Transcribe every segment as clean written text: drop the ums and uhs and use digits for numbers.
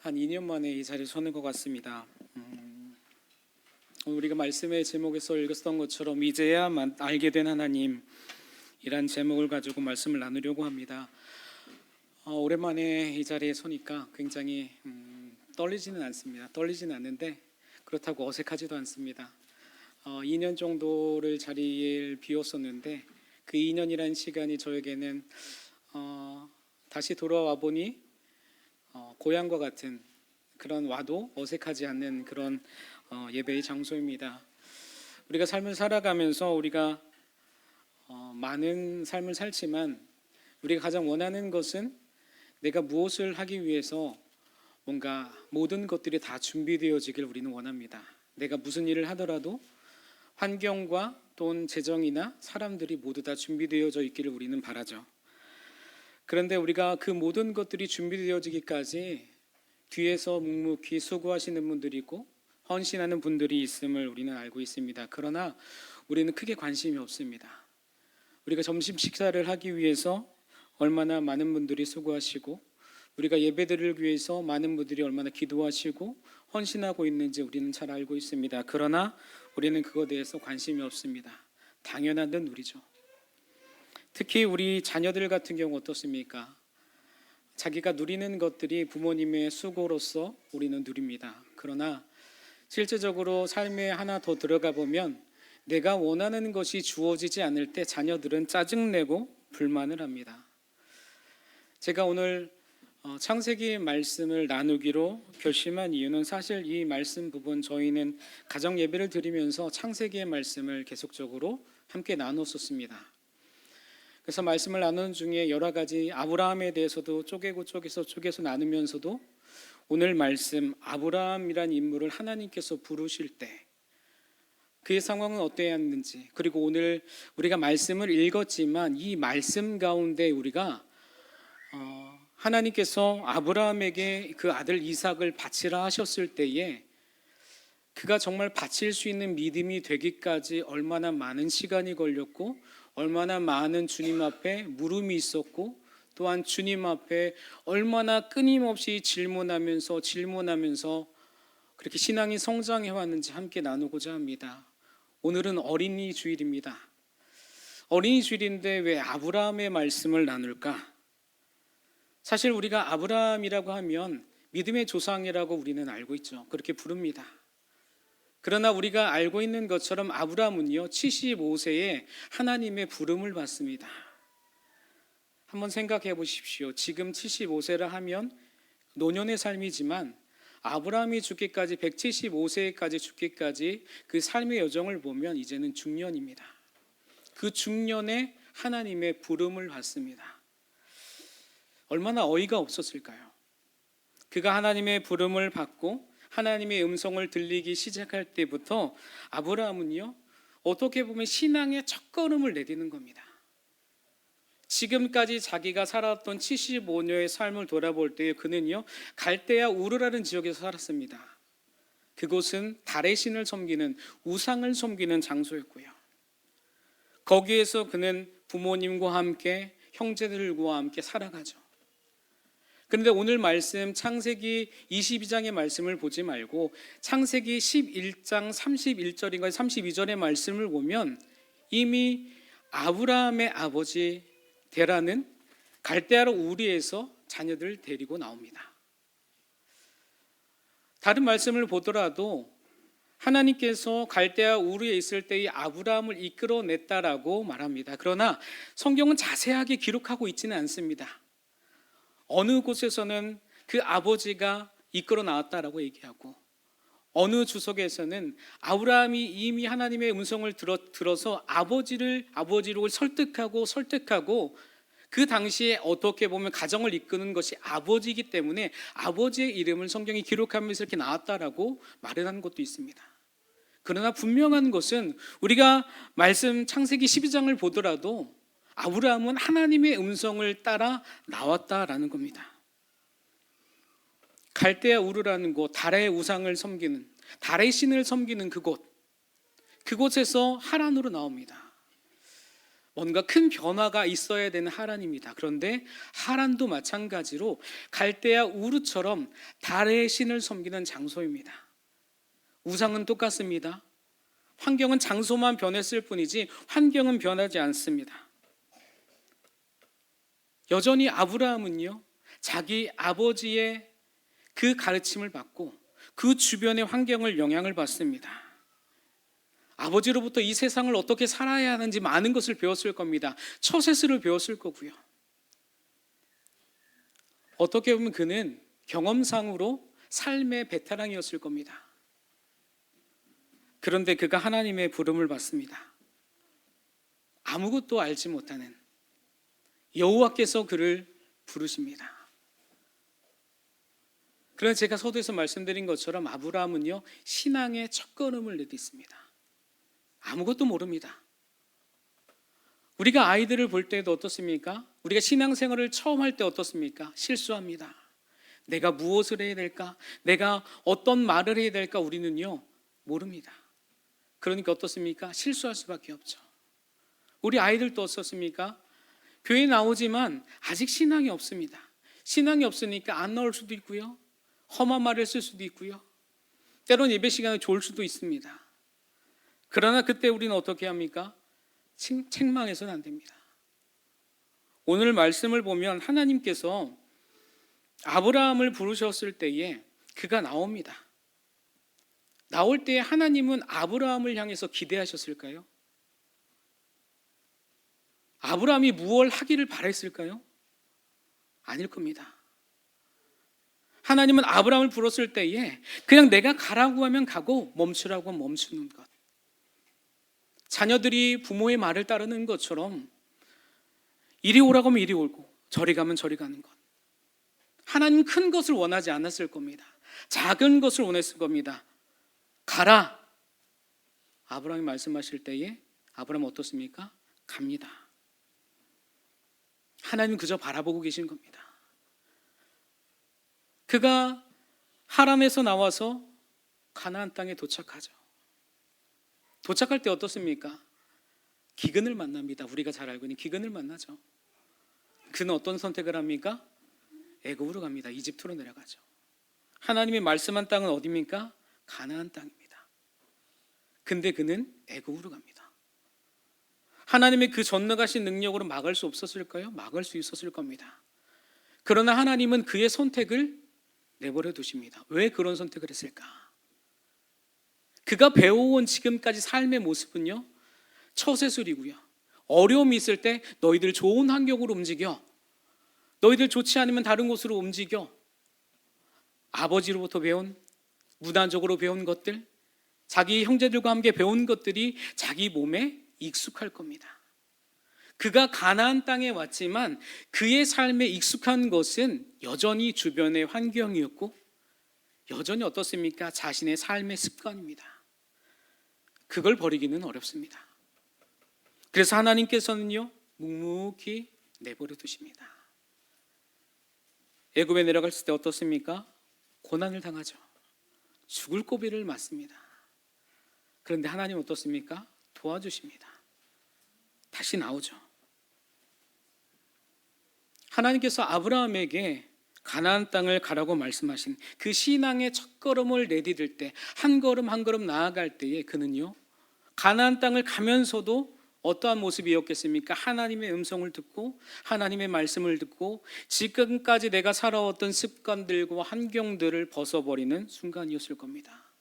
한 2년 만에 이 자리에 서는 것 같습니다. 우리가 말씀의 제목에서 읽었던 것처럼 이제야 알게 된 하나님이란 제목을 가지고 말씀을 나누려고 합니다. 오랜만에 이 자리에 서니까 굉장히 떨리지는 않습니다. 떨리지는 않는데 그렇다고 어색하지도 않습니다. 2년 정도를 자리를 비웠었는데 그 2년이라는 시간이 저에게는 다시 돌아와 보니 고향과 같은, 그런 와도 어색하지 않는 그런 예배의 장소입니다. 우리가 삶을 살아가면서 우리가 많은 삶을 살지만 우리가 가장 원하는 것은 내가 무엇을 하기 위해서 뭔가 모든 것들이 다 준비되어지길 우리는 원합니다. 내가 무슨 일을 하더라도 환경과 돈, 재정이나 사람들이 모두 다 준비되어져 있기를 우리는 바라죠. 그런데 우리가 그 모든 것들이 준비되어지기까지 뒤에서 묵묵히 수고하시는 분들이 있고 헌신하는 분들이 있음을 우리는 알고 있습니다. 그러나 우리는 크게 관심이 없습니다. 우리가 점심 식사를 하기 위해서 얼마나 많은 분들이 수고하시고 우리가 예배드리기 위해서 많은 분들이 얼마나 기도하시고 헌신하고 있는지 우리는 잘 알고 있습니다. 그러나 우리는 그것에 대해서 관심이 없습니다. 당연한 듯 누리죠. 특히 우리 자녀들 같은 경우 어떻습니까? 자기가 누리는 것들이 부모님의 수고로서 우리는 누립니다. 그러나 실제적으로 삶에 하나 더 들어가 보면 내가 원하는 것이 주어지지 않을 때 자녀들은 짜증내고 불만을 합니다. 제가 오늘 창세기 말씀을 나누기로 결심한 이유는 사실 이 말씀 부분 저희는 가정 예배를 드리면서 창세기의 말씀을 계속적으로 함께 나눴었습니다. 그래서 말씀을 나누는 중에 여러 가지 아브라함에 대해서도 쪼개서 나누면서도 오늘 말씀 아브라함이란 인물을 하나님께서 부르실 때 그의 상황은 어떠했는지, 그리고 오늘 우리가 말씀을 읽었지만 이 말씀 가운데 우리가 하나님께서 아브라함에게 그 아들 이삭을 바치라 하셨을 때에 그가 정말 바칠 수 있는 믿음이 되기까지 얼마나 많은 시간이 걸렸고 얼마나 많은 주님 앞에 물음이 있었고 또한 주님 앞에 얼마나 끊임없이 질문하면서 그렇게 신앙이 성장해 왔는지 함께 나누고자 합니다. 오늘은 어린이 주일입니다. 어린이 주일인데 왜 아브라함의 말씀을 나눌까? 사실 우리가 아브라함이라고 하면 믿음의 조상이라고 우리는 알고 있죠. 그렇게 부릅니다. 그러나 우리가 알고 있는 것처럼 아브라함은요 75세에 하나님의 부름을 받습니다. 한번 생각해 보십시오. 지금 75세라 하면 노년의 삶이지만 아브라함이 죽기까지 175세까지 죽기까지 그 삶의 여정을 보면 이제는 중년입니다. 그 중년에 하나님의 부름을 받습니다. 얼마나 어이가 없었을까요? 그가 하나님의 부름을 받고 하나님의 음성을 들리기 시작할 때부터 아브라함은요 어떻게 보면 신앙의 첫걸음을 내디는 겁니다. 지금까지 자기가 살았던 75년의 삶을 돌아볼 때 그는요 갈대아 우르라는 지역에서 살았습니다. 그곳은 달의 신을 섬기는, 우상을 섬기는 장소였고요. 거기에서 그는 부모님과 함께 형제들과 함께 살아가죠. 그런데 오늘 말씀 창세기 22장의 말씀을 보지 말고 창세기 11장 31절인가 32절의 말씀을 보면 이미 아브라함의 아버지 데라는 갈대아로 우리에서 자녀들을 데리고 나옵니다. 다른 말씀을 보더라도 하나님께서 갈대아 우르에 있을 때의 아브라함을 이끌어냈다라고 말합니다. 그러나 성경은 자세하게 기록하고 있지는 않습니다. 어느 곳에서는 그 아버지가 이끌어 나왔다라고 얘기하고 어느 주석에서는 아브라함이 이미 하나님의 음성을 들어서 아버지로 설득하고 그 당시에 어떻게 보면 가정을 이끄는 것이 아버지이기 때문에 아버지의 이름을 성경이 기록하면서 이렇게 나왔다라고 말을 하는 것도 있습니다. 그러나 분명한 것은 우리가 말씀 창세기 12장을 보더라도 아브라함은 하나님의 음성을 따라 나왔다라는 겁니다. 갈대아 우르라는 곳, 달의 우상을 섬기는, 달의 신을 섬기는 그곳에서 하란으로 나옵니다. 뭔가 큰 변화가 있어야 되는 하란입니다. 그런데 하란도 마찬가지로 갈대아 우르처럼 달의 신을 섬기는 장소입니다. 우상은 똑같습니다. 환경은 장소만 변했을 뿐이지 환경은 변하지 않습니다. 여전히 아브라함은요, 자기 아버지의 그 가르침을 받고 그 주변의 환경을 영향을 받습니다. 아버지로부터 이 세상을 어떻게 살아야 하는지 많은 것을 배웠을 겁니다. 처세술을 배웠을 거고요. 어떻게 보면 그는 경험상으로 삶의 베테랑이었을 겁니다. 그런데 그가 하나님의 부름을 받습니다. 아무것도 알지 못하는 여호와께서 그를 부르십니다. 그런데 제가 서두에서 말씀드린 것처럼 아브라함은요, 신앙의 첫걸음을 내딛습니다. 아무것도 모릅니다. 우리가 아이들을 볼 때도 어떻습니까? 우리가 신앙생활을 처음 할 때 어떻습니까? 실수합니다. 내가 무엇을 해야 될까? 내가 어떤 말을 해야 될까? 우리는요, 모릅니다. 그러니까 어떻습니까? 실수할 수밖에 없죠. 우리 아이들도 어떻습니까? 교회 나오지만 아직 신앙이 없습니다. 신앙이 없으니까 안 나올 수도 있고요, 험한 말을 쓸 수도 있고요, 때론 예배 시간에 졸 수도 있습니다. 그러나 그때 우리는 어떻게 합니까? 책망해서는 안 됩니다. 오늘 말씀을 보면 하나님께서 아브라함을 부르셨을 때에 그가 나옵니다. 나올 때에 하나님은 아브라함을 향해서 기대하셨을까요? 아브라함이 무엇을 하기를 바랬을까요? 아닐 겁니다. 하나님은 아브라함을 불렀을 때에 그냥 내가 가라고 하면 가고 멈추라고 하면 멈추는 것, 자녀들이 부모의 말을 따르는 것처럼 이리 오라고 하면 이리 오고 저리 가면 저리 가는 것. 하나님 큰 것을 원하지 않았을 겁니다. 작은 것을 원했을 겁니다. 가라. 아브라함이 말씀하실 때에 아브라함은 어떻습니까? 갑니다. 하나님 그저 바라보고 계신 겁니다. 그가 하란에서 나와서 가나안 땅에 도착하죠. 도착할 때 어떻습니까? 기근을 만납니다. 우리가 잘 알고 있는 기근을 만나죠. 그는 어떤 선택을 합니까? 애굽으로 갑니다. 이집트로 내려가죠. 하나님이 말씀한 땅은 어디입니까? 가나안 땅입니다. 근데 그는 애굽으로 갑니다. 하나님의 그 전능하신 능력으로 막을 수 없었을까요? 막을 수 있었을 겁니다. 그러나 하나님은 그의 선택을 내버려 두십니다. 왜 그런 선택을 했을까? 그가 배워온 지금까지 삶의 모습은요, 처세술이고요, 어려움이 있을 때 너희들 좋은 환경으로 움직여, 너희들 좋지 않으면 다른 곳으로 움직여, 아버지로부터 배운, 문화적으로 배운 것들, 자기 형제들과 함께 배운 것들이 자기 몸에 익숙할 겁니다. 그가 가나안 땅에 왔지만 그의 삶에 익숙한 것은 여전히 주변의 환경이었고 여전히 어떻습니까? 자신의 삶의 습관입니다. 그걸 버리기는 어렵습니다. 그래서 하나님께서는요, 묵묵히 내버려 두십니다. 애굽에 내려갔을 때 어떻습니까? 고난을 당하죠. 죽을 고비를 맞습니다. 그런데 하나님 어떻습니까? 도와주십니다. 다시 나오죠. 하나님께서 아브라함에게 가나안 땅을 가라고 말씀하신 그 신앙의 첫걸음을 내디딜 때, 한 걸음 한 걸음 나아갈 때에 그는요, 가나안 땅을 가면서도 어떠한 모습이었겠습니까? 하나님의 음성을 듣고 하나님의 말씀을 듣고 지금까지 내가 살아왔던 습관들과 환경들을 벗어버리는 순간이었을 겁니다.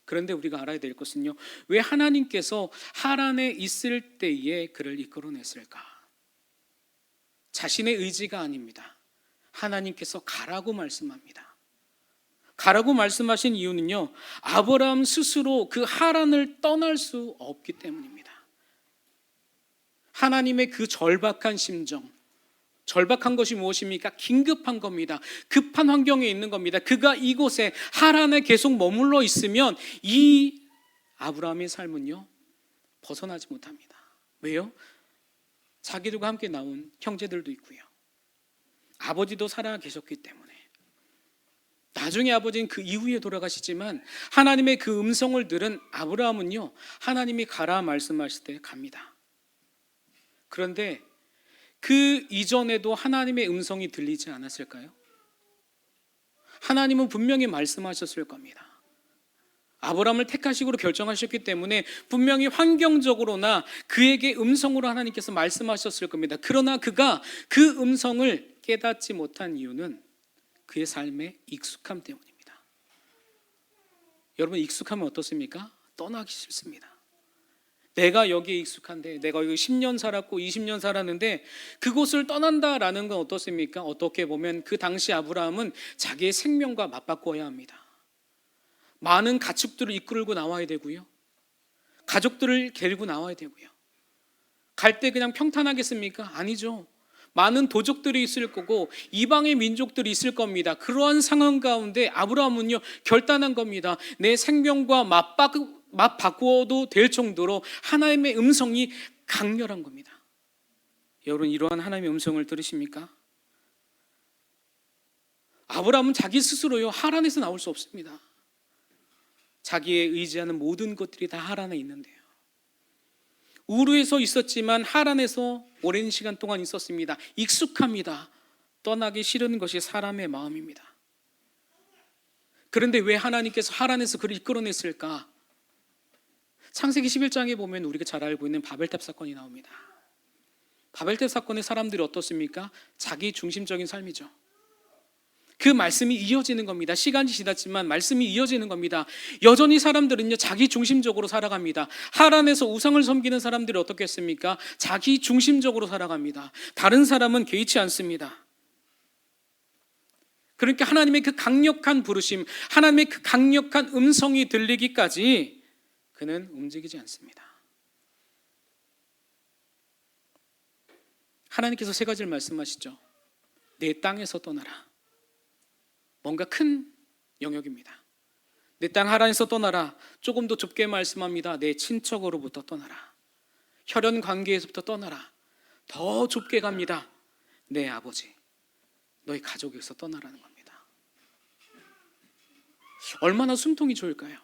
그런데 우리가 알아야 될 것은요, 왜 하나님께서 하란에 있을 때에 그를 이끌어냈을까? 자신의 의지가 아닙니다. 하나님께서 가라고 말씀합니다. 가라고 말씀하신 이유는요, 아브라함 스스로 그 하란을 떠날 수 없기 때문입니다. 하나님의 그 절박한 심정, 절박한 것이 무엇입니까? 긴급한 겁니다. 급한 환경에 있는 겁니다. 그가 이곳에 하란에 계속 머물러 있으면 이 아브라함의 삶은요, 벗어나지 못합니다. 왜요? 자기들과 함께 나온 형제들도 있고요, 아버지도 살아 계셨기 때문에. 나중에 아버지는 그 이후에 돌아가시지만 하나님의 그 음성을 들은 아브라함은요, 하나님이 가라 말씀하실 때 갑니다. 그런데 그 이전에도 하나님의 음성이 들리지 않았을까요? 하나님은 분명히 말씀하셨을 겁니다. 아브라함을 택하시고 결정하셨기 때문에 분명히 환경적으로나 그에게 음성으로 하나님께서 말씀하셨을 겁니다. 그러나 그가 그 음성을 깨닫지 못한 이유는 그의 삶의 익숙함 때문입니다. 여러분, 익숙하면 어떻습니까? 떠나기 싫습니다. 내가 여기에 익숙한데, 내가 여기 10년 살았고 20년 살았는데 그곳을 떠난다라는 건 어떻습니까? 어떻게 보면 그 당시 아브라함은 자기의 생명과 맞바꿔야 합니다. 많은 가축들을 이끌고 나와야 되고요, 가족들을 데리고 나와야 되고요. 갈 때 그냥 평탄하겠습니까? 아니죠. 많은 도적들이 있을 거고 이방의 민족들이 있을 겁니다. 그러한 상황 가운데 아브라함은요 결단한 겁니다. 내 생명과 맞바꾸어도 될 정도로 하나님의 음성이 강렬한 겁니다. 여러분, 이러한 하나님의 음성을 들으십니까? 아브라함은 자기 스스로요 하란에서 나올 수 없습니다. 자기의 의지하는 모든 것들이 다 하란에 있는데요, 우르에서 있었지만 하란에서 오랜 시간 동안 있었습니다. 익숙합니다. 떠나기 싫은 것이 사람의 마음입니다. 그런데 왜 하나님께서 하란에서 그를 이끌어냈을까? 창세기 11장에 보면 우리가 잘 알고 있는 바벨탑 사건이 나옵니다. 바벨탑 사건의 사람들이 어떻습니까? 자기 중심적인 삶이죠. 그 말씀이 이어지는 겁니다. 시간이 지났지만 말씀이 이어지는 겁니다. 여전히 사람들은요 자기 중심적으로 살아갑니다. 하란에서 우상을 섬기는 사람들이 어떻겠습니까? 자기 중심적으로 살아갑니다. 다른 사람은 개의치 않습니다. 그러니까 하나님의 그 강력한 부르심, 하나님의 그 강력한 음성이 들리기까지 그는 움직이지 않습니다. 하나님께서 세 가지를 말씀하시죠. 내 땅에서 떠나라. 뭔가 큰 영역입니다. 내 땅 하란에서 떠나라. 조금 더 좁게 말씀합니다. 내 친척으로부터 떠나라. 혈연 관계에서부터 떠나라. 더 좁게 갑니다. 내 아버지, 너희 가족에서 떠나라는 겁니다. 얼마나 숨통이 좋을까요?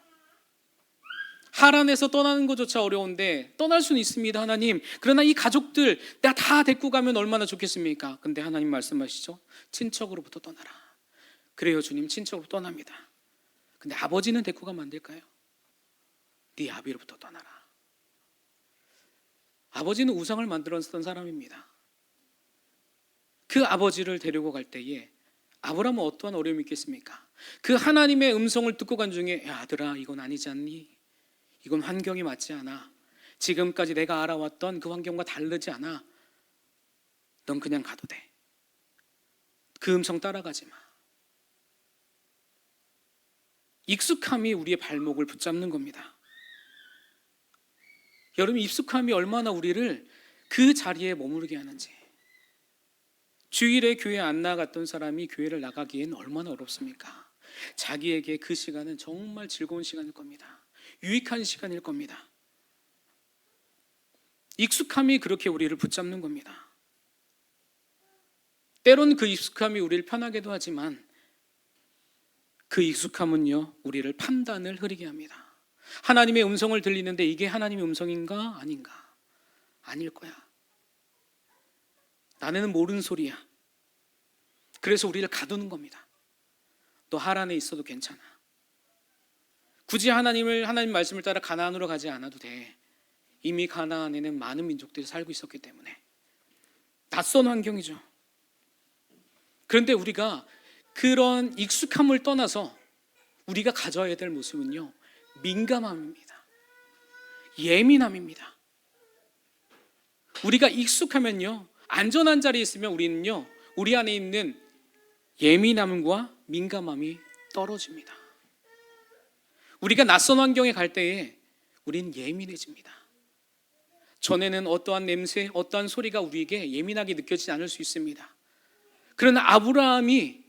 하란에서 떠나는 것조차 어려운데 떠날 수는 있습니다, 하나님. 그러나 이 가족들 내가 다 데리고 가면 얼마나 좋겠습니까? 근데 하나님 말씀하시죠. 친척으로부터 떠나라. 그래요, 주님, 친척으로부터 떠납니다. 근데 아버지는 데리고 가면 안 될까요? 네 아비로부터 떠나라. 아버지는 우상을 만들었던 사람입니다. 그 아버지를 데리고 갈 때에 아브라함은 어떠한 어려움이 있겠습니까? 그 하나님의 음성을 듣고 간 중에, 야, 아들아, 이건 아니지 않니? 이건 환경이 맞지 않아. 지금까지 내가 알아왔던 그 환경과 다르지 않아. 넌 그냥 가도 돼. 그 음성 따라가지 마. 익숙함이 우리의 발목을 붙잡는 겁니다. 여러분, 익숙함이 얼마나 우리를 그 자리에 머무르게 하는지. 주일에 교회 안 나갔던 사람이 교회를 나가기엔 얼마나 어렵습니까? 자기에게 그 시간은 정말 즐거운 시간일 겁니다. 유익한 시간일 겁니다. 익숙함이 그렇게 우리를 붙잡는 겁니다. 때론 그 익숙함이 우리를 편하게도 하지만 그 익숙함은요 우리를 판단을 흐리게 합니다. 하나님의 음성을 들리는데 이게 하나님의 음성인가 아닌가? 아닐 거야. 나는 모르는 소리야. 그래서 우리를 가두는 겁니다. 너 하란에 있어도 괜찮아. 굳이 하나님 말씀을 따라 가나안으로 가지 않아도 돼. 이미 가나안에는 많은 민족들이 살고 있었기 때문에. 낯선 환경이죠. 그런데 우리가 그런 익숙함을 떠나서 우리가 가져야 될 모습은요 민감함입니다. 예민함입니다. 우리가 익숙하면요 안전한 자리에 있으면 우리는요 우리 안에 있는 예민함과 민감함이 떨어집니다. 우리가 낯선 환경에 갈 때에 우린 예민해집니다. 전에는 어떠한 냄새, 어떠한 소리가 우리에게 예민하게 느껴지지 않을 수 있습니다. 그러나 아브라함이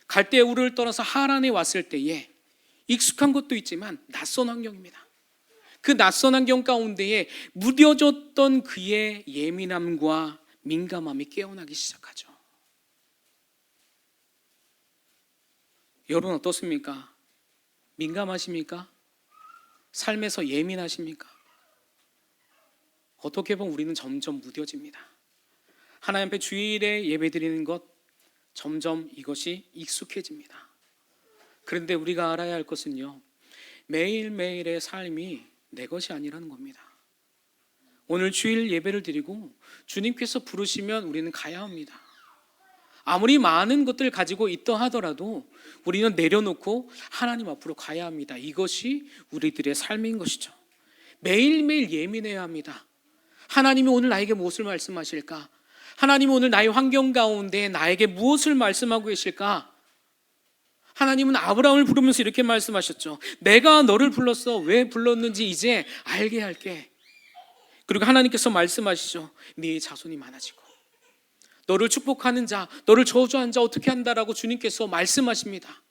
갈대우를 떠나서 하란에 왔을 때에 익숙한 것도 있지만 낯선 환경입니다. 그 낯선 환경 가운데에 무뎌졌던 그의 예민함과 민감함이 깨어나기 시작하죠. 여러분 어떻습니까? 민감하십니까? 삶에서 예민하십니까? 어떻게 보면 우리는 점점 무뎌집니다. 하나님 앞에 주일에 예배드리는 것 점점 이것이 익숙해집니다. 그런데 우리가 알아야 할 것은요, 매일매일의 삶이 내 것이 아니라는 겁니다. 오늘 주일 예배를 드리고 주님께서 부르시면 우리는 가야 합니다. 아무리 많은 것들을 가지고 있다 하더라도 우리는 내려놓고 하나님 앞으로 가야 합니다. 이것이 우리들의 삶인 것이죠. 매일매일 예민해야 합니다. 하나님이 오늘 나에게 무엇을 말씀하실까? 하나님이 오늘 나의 환경 가운데 나에게 무엇을 말씀하고 계실까? 하나님은 아브라함을 부르면서 이렇게 말씀하셨죠. 내가 너를 불렀어. 왜 불렀는지 이제 알게 할게. 그리고 하나님께서 말씀하시죠. 네 자손이 많아지고 너를 축복하는 자, 너를 저주한 자 어떻게 한다라고 주님께서 말씀하십니다.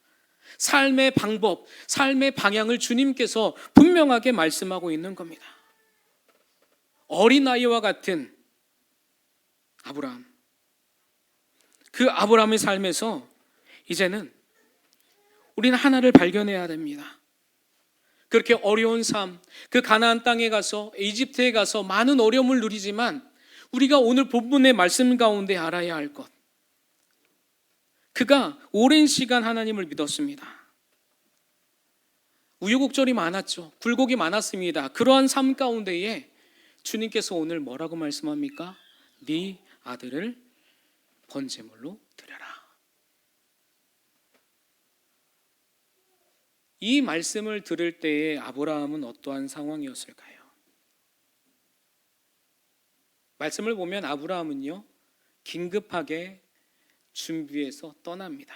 삶의 방법, 삶의 방향을 주님께서 분명하게 말씀하고 있는 겁니다. 어린아이와 같은 아브라함, 그 아브라함의 삶에서 이제는 우리는 하나를 발견해야 됩니다. 그렇게 어려운 삶, 그 가나안 땅에 가서 이집트에 가서 많은 어려움을 누리지만 우리가 오늘 본문의 말씀 가운데 알아야 할 것, 그가 오랜 시간 하나님을 믿었습니다. 우여곡절이 많았죠. 굴곡이 많았습니다. 그러한 삶 가운데에 주님께서 오늘 뭐라고 말씀합니까? 네 아들을 번제물로 드려라. 이 말씀을 들을 때에 아브라함은 어떠한 상황이었을까요? 말씀을 보면 아브라함은요, 긴급하게 준비해서 떠납니다.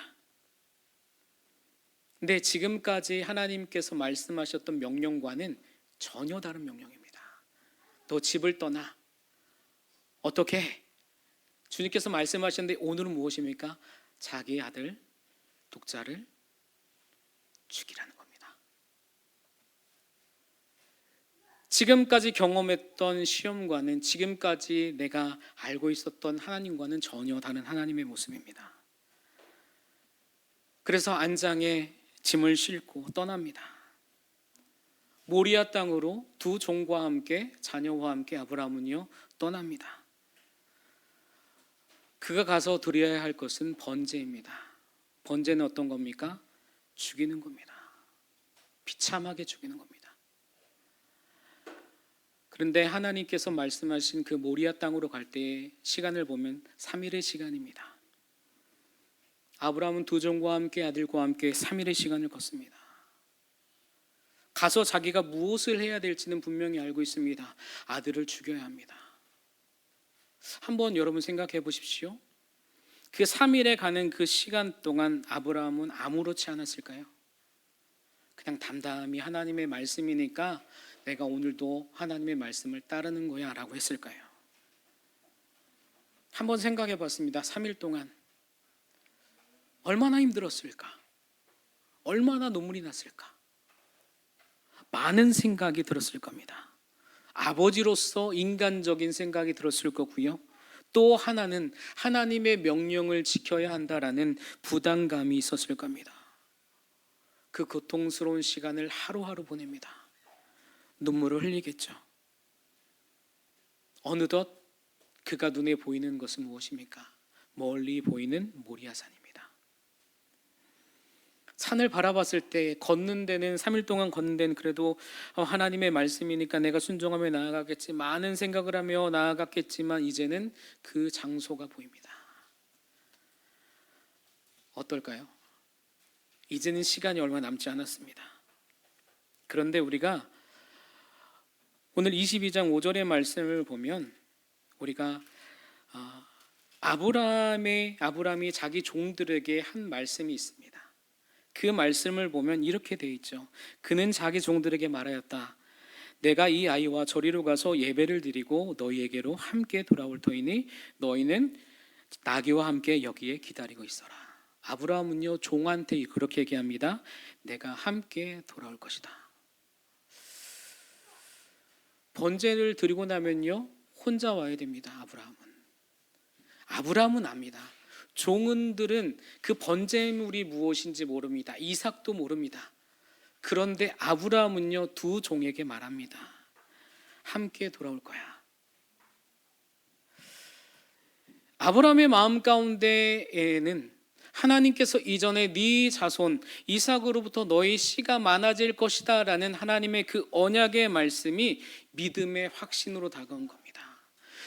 근데 지금까지 하나님께서 말씀하셨던 명령과는 전혀 다른 명령입니다. 너 집을 떠나. 어떻게? 주님께서 말씀하셨는데 오늘은 무엇입니까? 자기 아들 독자를 죽이라는 겁니다. 지금까지 경험했던 시험과는, 지금까지 내가 알고 있었던 하나님과는 전혀 다른 하나님의 모습입니다. 그래서 안장에 짐을 싣고 떠납니다. 모리아 땅으로 두 종과 함께, 자녀와 함께 아브라함은요 떠납니다. 그가 가서 드려야 할 것은 번제입니다. 번제는 어떤 겁니까? 죽이는 겁니다. 비참하게 죽이는 겁니다. 그런데 하나님께서 말씀하신 그 모리아 땅으로 갈 때의 시간을 보면 3일의 시간입니다. 아브라함은 두 종과 함께 아들과 함께 3일의 시간을 걷습니다. 가서 자기가 무엇을 해야 될지는 분명히 알고 있습니다. 아들을 죽여야 합니다. 한번 여러분 생각해 보십시오. 그 3일에 가는 그 시간 동안 아브라함은 아무렇지 않았을까요? 그냥 담담히 하나님의 말씀이니까 내가 오늘도 하나님의 말씀을 따르는 거야 라고 했을까요? 한번 생각해 봤습니다. 3일 동안 얼마나 힘들었을까? 얼마나 눈물이 났을까? 많은 생각이 들었을 겁니다. 아버지로서 인간적인 생각이 들었을 거고요. 또 하나는 하나님의 명령을 지켜야 한다라는 부담감이 있었을 겁니다. 그 고통스러운 시간을 하루하루 보냅니다. 눈물을 흘리겠죠. 어느덧 그가 눈에 보이는 것은 무엇입니까? 멀리 보이는 모리아산입니다. 산을 바라봤을 때 걷는 데는 3일 동안 걷는 데는 그래도 하나님의 말씀이니까 내가 순종하며 나아가겠지, 많은 생각을 하며 나아갔겠지만 이제는 그 장소가 보입니다. 어떨까요? 이제는 시간이 얼마 남지 않았습니다. 그런데 우리가 오늘 22장 5절의 말씀을 보면 우리가 아브라함이 자기 종들에게 한 말씀이 있습니다. 그 말씀을 보면 이렇게 돼 있죠. 그는 자기 종들에게 말하였다. 내가 이 아이와 저리로 가서 예배를 드리고 너희에게로 함께 돌아올 터이니 너희는 나귀와 함께 여기에 기다리고 있어라. 아브라함은요 종한테 그렇게 얘기합니다. 내가 함께 돌아올 것이다. 번제를 드리고 나면요 혼자 와야 됩니다. 아브라함은 압니다. 종들은 그 번제물이 무엇인지 모릅니다. 이삭도 모릅니다. 그런데 아브라함은요 두 종에게 말합니다. 함께 돌아올 거야. 아브라함의 마음 가운데에는 하나님께서 이전에 네 자손 이삭으로부터 너의 씨가 많아질 것이다 라는 하나님의 그 언약의 말씀이 믿음의 확신으로 다가온 겁니다.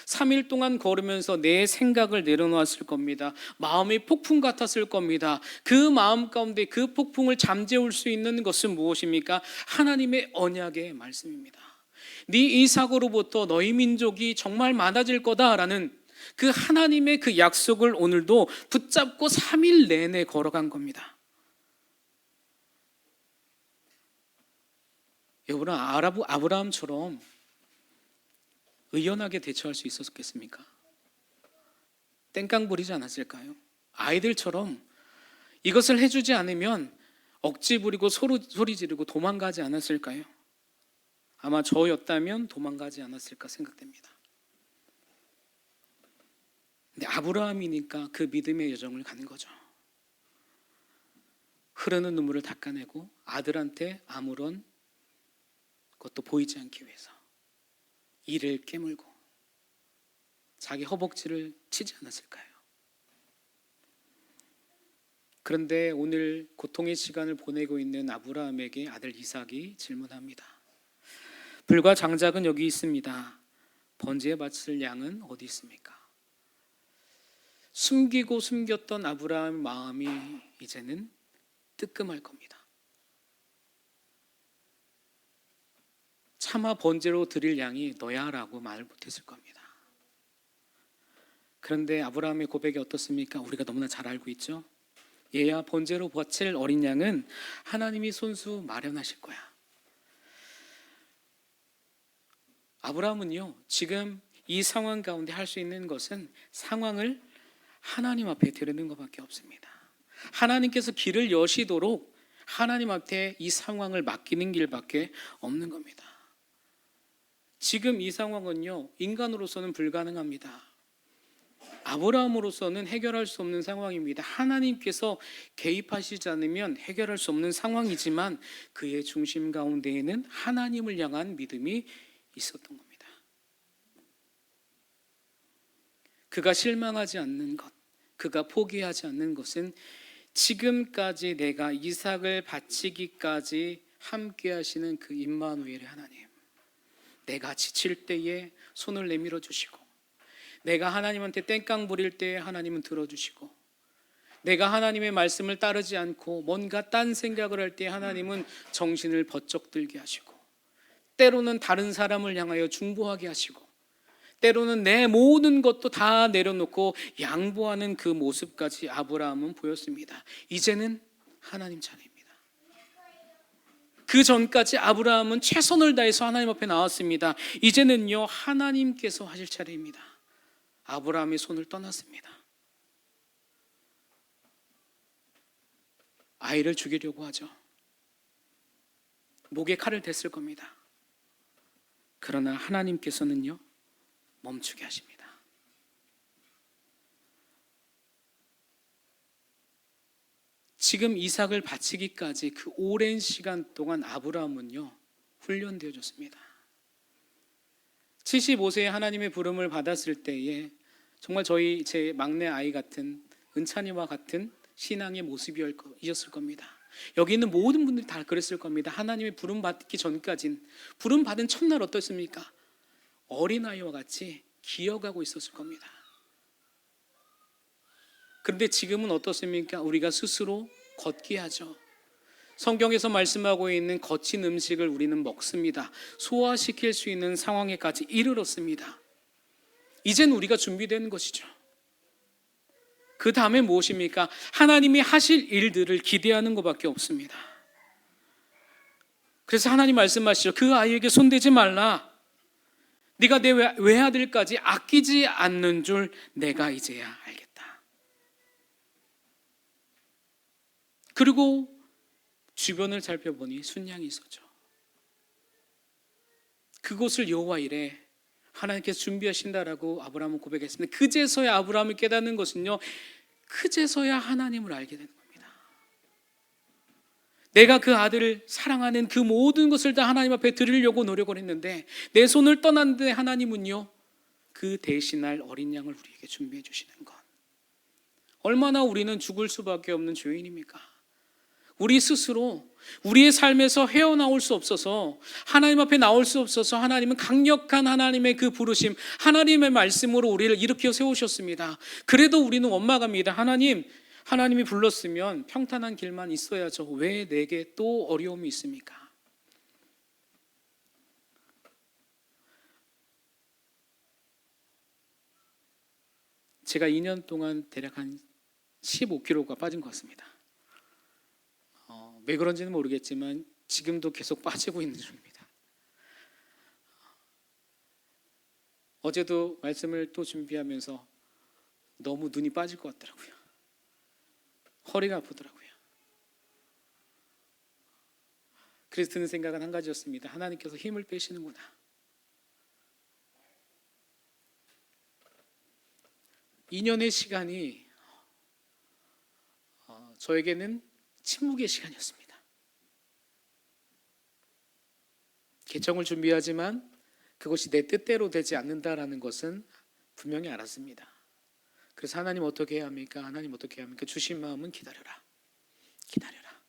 3일 동안 걸으면서 내 생각을 내려놓았을 겁니다. 마음이 폭풍 같았을 겁니다. 그 마음 가운데 그 폭풍을 잠재울 수 있는 것은 무엇입니까? 하나님의 언약의 말씀입니다. 네 이삭으로부터 너희 민족이 정말 많아질 거다라는 그 하나님의 그 약속을 오늘도 붙잡고 3일 내내 걸어간 겁니다. 여러분, 아브라함처럼 의연하게 대처할 수 있었겠습니까? 땡깡 부리지 않았을까요? 아이들처럼 이것을 해주지 않으면 억지 부리고 소리 지르고 도망가지 않았을까요? 아마 저였다면 도망가지 않았을까 생각됩니다. 근데 아브라함이니까 그 믿음의 여정을 가는 거죠. 흐르는 눈물을 닦아내고 아들한테 아무런 것도 보이지 않기 위해서 이를 깨물고 자기 허벅지를 치지 않았을까요? 그런데 오늘 고통의 시간을 보내고 있는 아브라함에게 아들 이삭이 질문합니다. 불과 장작은 여기 있습니다. 번제에 바칠 양은 어디 있습니까? 숨기고 숨겼던 아브라함의 마음이 이제는 뜨끔할 겁니다. 차마 번제로 드릴 양이 너야 라고 말을 못했을 겁니다. 그런데 아브라함의 고백이 어떻습니까? 우리가 너무나 잘 알고 있죠. 얘야, 번제로 바칠 어린 양은 하나님이 손수 마련하실 거야. 아브라함은요, 지금 이 상황 가운데 할 수 있는 것은 상황을 하나님 앞에 드리는 것밖에 없습니다. 하나님께서 길을 여시도록 하나님 앞에 이 상황을 맡기는 길밖에 없는 겁니다. 지금 이 상황은요, 인간으로서는 불가능합니다. 아브라함으로서는 해결할 수 없는 상황입니다. 하나님께서 개입하시지 않으면 해결할 수 없는 상황이지만 그의 중심 가운데에는 하나님을 향한 믿음이 있었던 겁니다. 그가 실망하지 않는 것, 그가 포기하지 않는 것은 지금까지 내가 이삭을 바치기까지 함께 하시는 그 임마누엘의 하나님, 내가 지칠 때에 손을 내밀어 주시고, 내가 하나님한테 땡깡 부릴 때에 하나님은 들어주시고, 내가 하나님의 말씀을 따르지 않고 뭔가 딴 생각을 할 때 하나님은 정신을 번쩍 들게 하시고, 때로는 다른 사람을 향하여 중보하게 하시고, 때로는 내 모든 것도 다 내려놓고 양보하는 그 모습까지 아브라함은 보였습니다. 이제는 하나님 차례입니다. 그 전까지 아브라함은 최선을 다해서 하나님 앞에 나왔습니다. 이제는요, 하나님께서 하실 차례입니다. 아브라함의 손을 떠났습니다. 아이를 죽이려고 하죠. 목에 칼을 댔을 겁니다. 그러나 하나님께서는요, 멈추게 하십니다. 지금 이삭을 바치기까지 그 오랜 시간 동안 아브라함은요, 훈련되어졌습니다. 75세에 하나님의 부름을 받았을 때에 정말 제 막내 아이 같은 은찬이와 같은 신앙의 모습이었을 겁니다. 여기 있는 모든 분들이 다 그랬을 겁니다. 하나님의 부름 받기 전까진, 부름 받은 첫날 어떻습니까? 어린아이와 같이 기어가고 있었을 겁니다. 그런데 지금은 어떻습니까? 우리가 스스로 걷게 하죠. 성경에서 말씀하고 있는 거친 음식을 우리는 먹습니다. 소화시킬 수 있는 상황에까지 이르렀습니다. 이젠 우리가 준비된 것이죠. 그 다음에 무엇입니까? 하나님이 하실 일들을 기대하는 것밖에 없습니다. 그래서 하나님 말씀하시죠. 그 아이에게 손대지 말라. 네가 내 외아들까지 아끼지 않는 줄 내가 이제야 알겠다. 그리고 주변을 살펴보니 순양이 있었죠. 그곳을 여호와 이레, 하나님께서 준비하신다라고 아브라함은 고백했습니다. 그제서야 아브라함이 깨닫는 것은요, 그제서야 하나님을 알게 되는 겁니다. 내가 그 아들을 사랑하는 그 모든 것을 다 하나님 앞에 드리려고 노력을 했는데 내 손을 떠났는데 하나님은요, 그 대신할 어린 양을 우리에게 준비해 주시는 것. 얼마나 우리는 죽을 수밖에 없는 죄인입니까? 우리 스스로 우리의 삶에서 헤어나올 수 없어서, 하나님 앞에 나올 수 없어서, 하나님은 강력한 하나님의 그 부르심, 하나님의 말씀으로 우리를 일으켜 세우셨습니다. 그래도 우리는 원망합니다. 하나님이 불렀으면 평탄한 길만 있어야죠. 왜 내게 또 어려움이 있습니까? 제가 2년 동안 대략 한 15kg가 빠진 것 같습니다. 왜 그런지는 모르겠지만 지금도 계속 빠지고 있는 중입니다. 어제도 말씀을 또 준비하면서 너무 눈이 빠질 것 같더라고요. 허리가 아프더라고요. 그래서 드는 생각은 한 가지였습니다. 하나님께서 힘을 빼시는구나. 이 년의 시간이 저에게는 침묵의 시간이었습니다. 개척을 준비하지만 그것이 내 뜻대로 되지 않는다라는 것은 분명히 알았습니다. 그래서 하나님 어떻게 해야 합니까? 하나님 어떻게 해야 합니까? 주신 마음은 기다려라. 기다려라.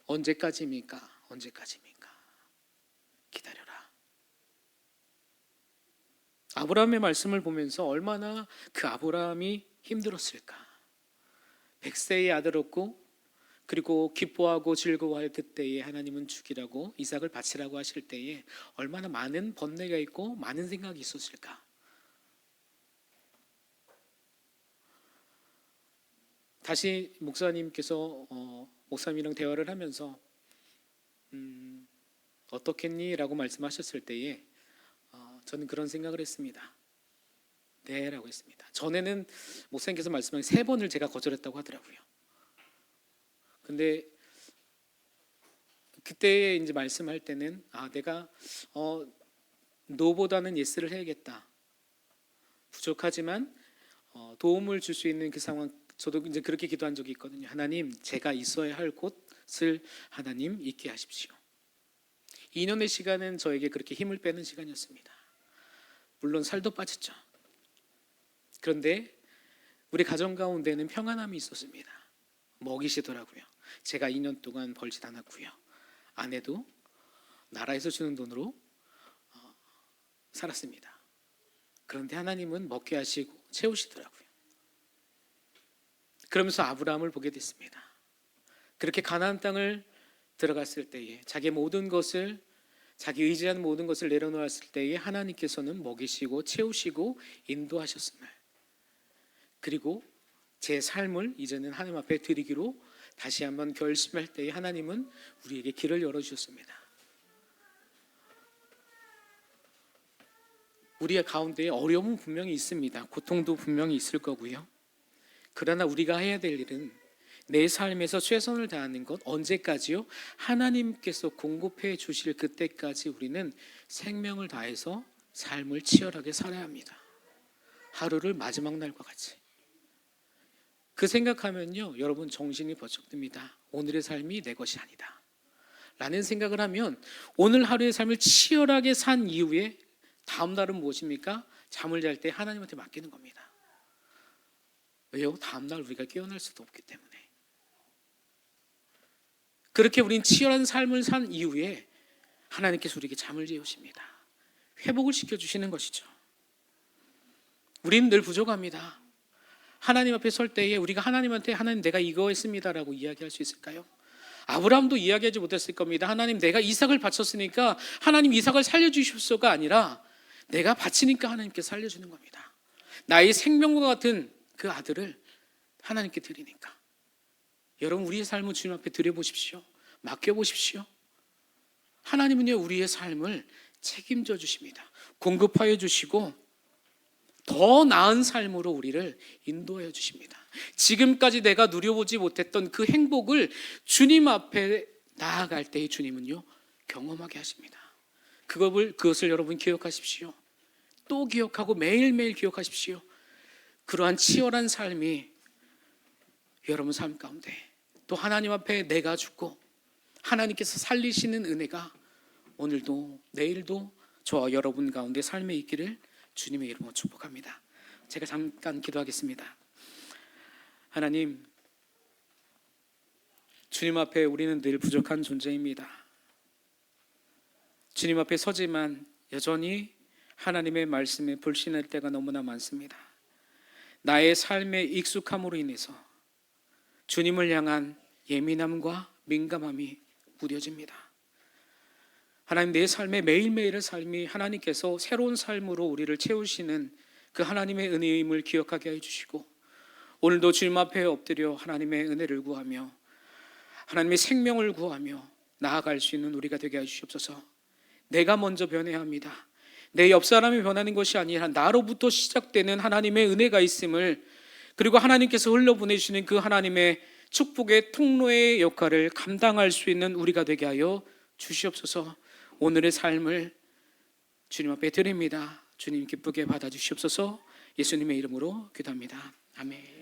언제까지입니까? 언제까지입니까? 기다려라. 아브라함의 말씀을 보면서 얼마나 그 아브라함이 힘들었을까. 100세의 아들 얻고 그리고 기뻐하고 즐거워할 그때에 하나님은 죽이라고, 이삭을 바치라고 하실 때에 얼마나 많은 번뇌가 있고 많은 생각이 있었을까. 다시 목사님께서 목사님이랑 대화를 하면서 어떻겠니? 라고 말씀하셨을 때에 저는 그런 생각을 했습니다. 네 라고 했습니다. 전에는 목사님께서 말씀하신 3번을 제가 거절했다고 하더라고요. 근데 그때 이제 말씀할 때는 내가 노보다는 예스를 해야겠다. 부족하지만 도움을 줄 수 있는 그 상황, 저도 이제 그렇게 기도한 적이 있거든요. 하나님, 제가 있어야 할 곳을 하나님 있게 하십시오. 2년의 시간은 저에게 그렇게 힘을 빼는 시간이었습니다. 물론 살도 빠졌죠. 그런데 우리 가정 가운데는 평안함이 있었습니다. 먹이시더라고요. 제가 2년 동안 벌지 않았고요. 아내도 나라에서 주는 돈으로 살았습니다. 그런데 하나님은 먹게 하시고 채우시더라고요. 그러면서 아브라함을 보게 됐습니다. 그렇게 가나안 땅을 들어갔을 때에 자기 모든 것을, 자기 의지하는 모든 것을 내려놓았을 때에 하나님께서는 먹이시고 채우시고 인도하셨음을, 그리고 제 삶을 이제는 하나님 앞에 드리기로 다시 한번 결심할 때에 하나님은 우리에게 길을 열어주셨습니다. 우리의 가운데에 어려움은 분명히 있습니다. 고통도 분명히 있을 거고요. 그러나 우리가 해야 될 일은 내 삶에서 최선을 다하는 것, 언제까지요? 하나님께서 공급해 주실 그때까지 우리는 생명을 다해서 삶을 치열하게 살아야 합니다. 하루를 마지막 날과 같이. 그 생각하면요, 여러분 정신이 번쩍 듭니다. 오늘의 삶이 내 것이 아니다 라는 생각을 하면 오늘 하루의 삶을 치열하게 산 이후에 다음 날은 무엇입니까? 잠을 잘 때 하나님한테 맡기는 겁니다. 왜요? 다음 날 우리가 깨어날 수도 없기 때문에. 그렇게 우린 치열한 삶을 산 이후에 하나님께서 우리에게 잠을 재우십니다. 회복을 시켜주시는 것이죠. 우리는 늘 부족합니다. 하나님 앞에 설 때에 우리가 하나님한테 하나님 내가 이거 했습니다라고 이야기할 수 있을까요? 아브라함도 이야기하지 못했을 겁니다. 하나님 내가 이삭을 바쳤으니까 하나님 이삭을 살려주십시오가 아니라 내가 바치니까 하나님께 살려주는 겁니다. 나의 생명과 같은 그 아들을 하나님께 드리니까. 여러분 우리의 삶을 주님 앞에 드려보십시오. 맡겨보십시오. 하나님은요 우리의 삶을 책임져 주십니다. 공급하여 주시고 더 나은 삶으로 우리를 인도해 주십니다. 지금까지 내가 누려보지 못했던 그 행복을 주님 앞에 나아갈 때의 주님은요 경험하게 하십니다. 그것을 여러분 기억하십시오. 또 기억하고 매일매일 기억하십시오. 그러한 치열한 삶이 여러분 삶 가운데 또 하나님 앞에 내가 죽고 하나님께서 살리시는 은혜가 오늘도 내일도 저와 여러분 가운데 삶에 있기를 주님의 이름으로 축복합니다. 제가 잠깐 기도하겠습니다. 하나님, 주님 앞에 우리는 늘 부족한 존재입니다. 주님 앞에 서지만 여전히 하나님의 말씀에 불신할 때가 너무나 많습니다. 나의 삶의 익숙함으로 인해서 주님을 향한 예민함과 민감함이 무뎌집니다. 하나님, 내 삶의 매일매일의 삶이 하나님께서 새로운 삶으로 우리를 채우시는 그 하나님의 은혜임을 기억하게 해주시고, 오늘도 주님 앞에 엎드려 하나님의 은혜를 구하며 하나님의 생명을 구하며 나아갈 수 있는 우리가 되게 해주시옵소서. 내가 먼저 변해야 합니다. 내 옆 사람이 변하는 것이 아니라 나로부터 시작되는 하나님의 은혜가 있음을, 그리고 하나님께서 흘려보내시는 그 하나님의 축복의 통로의 역할을 감당할 수 있는 우리가 되게 하여 주시옵소서. 오늘의 삶을 주님 앞에 드립니다. 주님 기쁘게 받아주시옵소서. 예수님의 이름으로 기도합니다. 아멘.